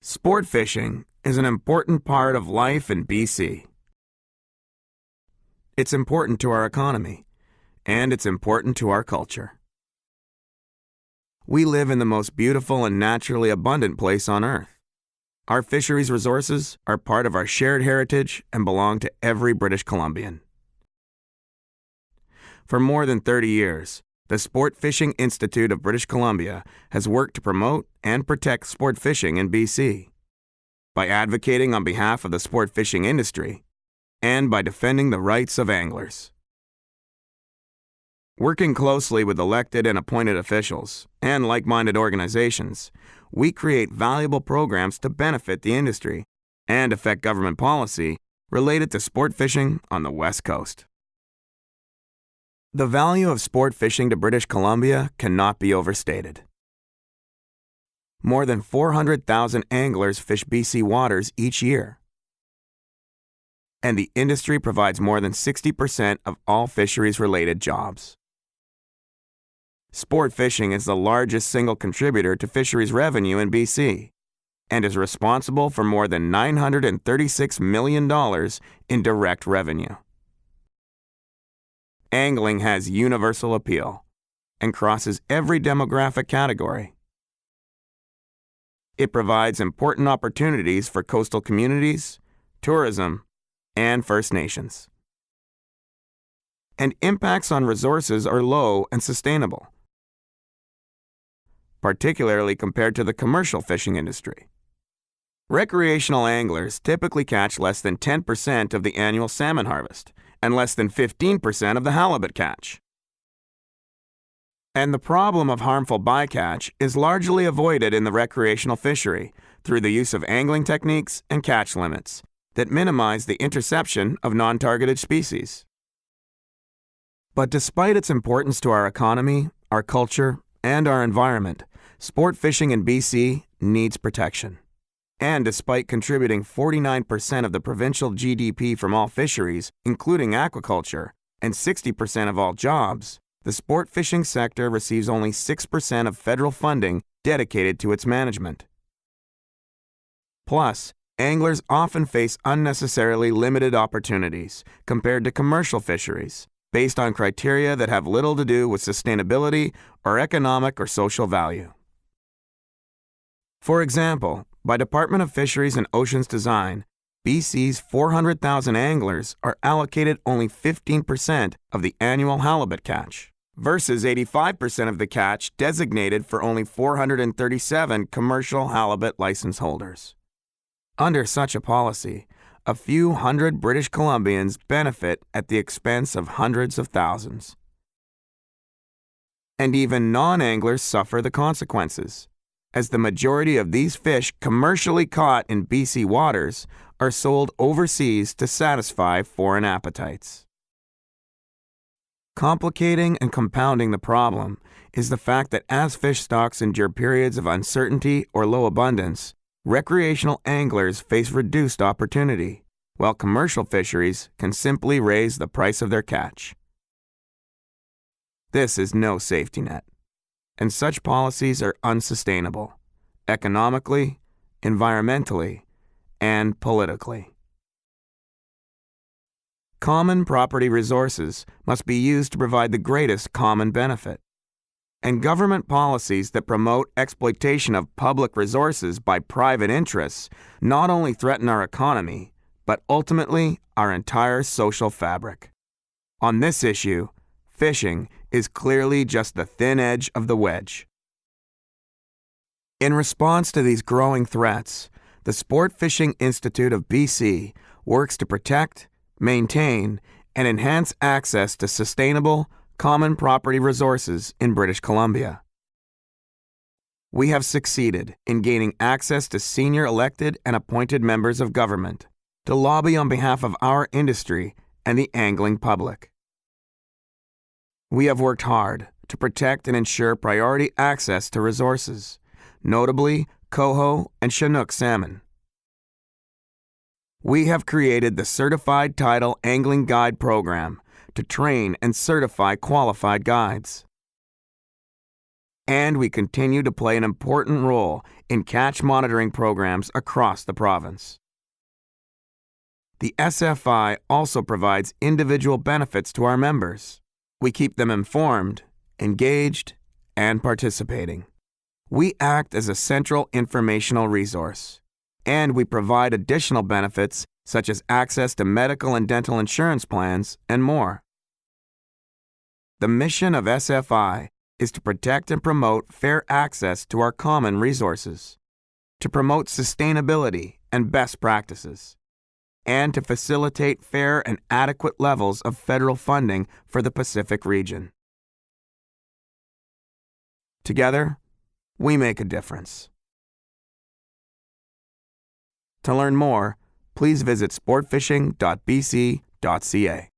Sport fishing is an important part of life in BC. It's important to our economy, and it's important to our culture. We live in the most beautiful and naturally abundant place on Earth. Our fisheries resources are part of our shared heritage and belong to every British Columbian. For more than 30 years, the Sport Fishing Institute of British Columbia has worked to promote and protect sport fishing in BC by advocating on behalf of the sport fishing industry and by defending the rights of anglers. Working closely with elected and appointed officials and like-minded organizations, we create valuable programs to benefit the industry and affect government policy related to sport fishing on the West Coast. The value of sport fishing to British Columbia cannot be overstated. More than 400,000 anglers fish BC waters each year, and the industry provides more than 60% of all fisheries-related jobs. Sport fishing is the largest single contributor to fisheries revenue in BC and is responsible for more than $936 million in direct revenue. Angling has universal appeal and crosses every demographic category. It provides important opportunities for coastal communities, tourism, and First Nations. And impacts on resources are low and sustainable, particularly compared to the commercial fishing industry. Recreational anglers typically catch less than 10% of the annual salmon harvest and less than 15% of the halibut catch. And the problem of harmful bycatch is largely avoided in the recreational fishery through the use of angling techniques and catch limits that minimize the interception of non-targeted species. But despite its importance to our economy, our culture, and our environment, sport fishing in BC needs protection. And despite contributing 49% of the provincial GDP from all fisheries, including aquaculture, and 60% of all jobs, the sport fishing sector receives only 6% of federal funding dedicated to its management. Plus, anglers often face unnecessarily limited opportunities compared to commercial fisheries, based on criteria that have little to do with sustainability or economic or social value. For example, by Department of Fisheries and Oceans Design, BC's 400,000 anglers are allocated only 15% of the annual halibut catch, versus 85% of the catch designated for only 437 commercial halibut license holders. Under such a policy, a few hundred British Columbians benefit at the expense of hundreds of thousands. And even non-anglers suffer the consequences, as the majority of these fish commercially caught in BC waters are sold overseas to satisfy foreign appetites. Complicating and compounding the problem is the fact that as fish stocks endure periods of uncertainty or low abundance, recreational anglers face reduced opportunity, while commercial fisheries can simply raise the price of their catch. This is no safety net, and such policies are unsustainable, economically, environmentally, and politically. Common property resources must be used to provide the greatest common benefit, and government policies that promote exploitation of public resources by private interests not only threaten our economy, but ultimately our entire social fabric. On this issue, fishing is clearly just the thin edge of the wedge. In response to these growing threats, the Sport Fishing Institute of BC works to protect, maintain, and enhance access to sustainable, common property resources in British Columbia. We have succeeded in gaining access to senior elected and appointed members of government to lobby on behalf of our industry and the angling public. We have worked hard to protect and ensure priority access to resources, notably coho and chinook salmon. We have created the Certified Title Angling Guide program to train and certify qualified guides. And we continue to play an important role in catch monitoring programs across the province. The SFI also provides individual benefits to our members. We keep them informed, engaged, and participating. We act as a central informational resource, and we provide additional benefits such as access to medical and dental insurance plans and more. The mission of SFI is to protect and promote fair access to our common resources, to promote sustainability and best practices, and to facilitate fair and adequate levels of federal funding for the Pacific region. Together, we make a difference. To learn more, please visit sportfishing.bc.ca.